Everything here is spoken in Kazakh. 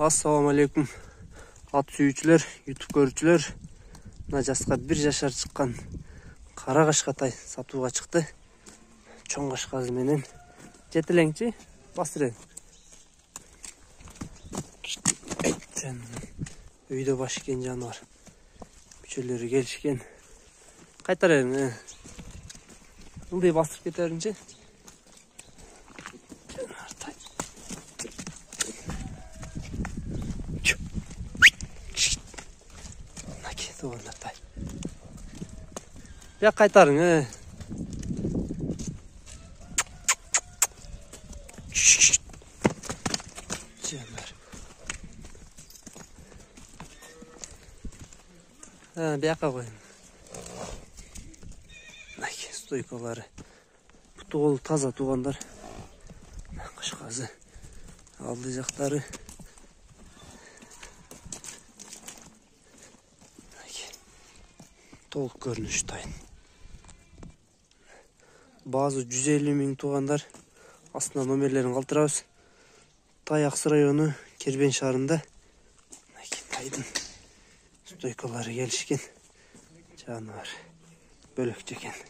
Assalamu alaikum. At sүйүүчүлөр, YouTube көрүүчүлөр. Мына жаска 1 жашар чыккан кара кашкатай сатууга чыкты. Чоң кашказы менен. Жетелеңчи, бастырын. Үйдө баш экен жаныбар. Мүчөлөрү келишкен. Кайтарайын. Ылдый бастырып кетеринчи. Ya kaytarın bir yaka koyun. Stoykaları. Bu doğulu taza tuğanlar. Kışkazı. Aldıcakları. Толық көрүнүш тайын. Bazı 150 миң туғандар астына номерлерін қалтырабыз. Тай Ақсы району Кербен шаарында. Тайдың стойкалары келишкен. Жаныбар бөлөкчө экен.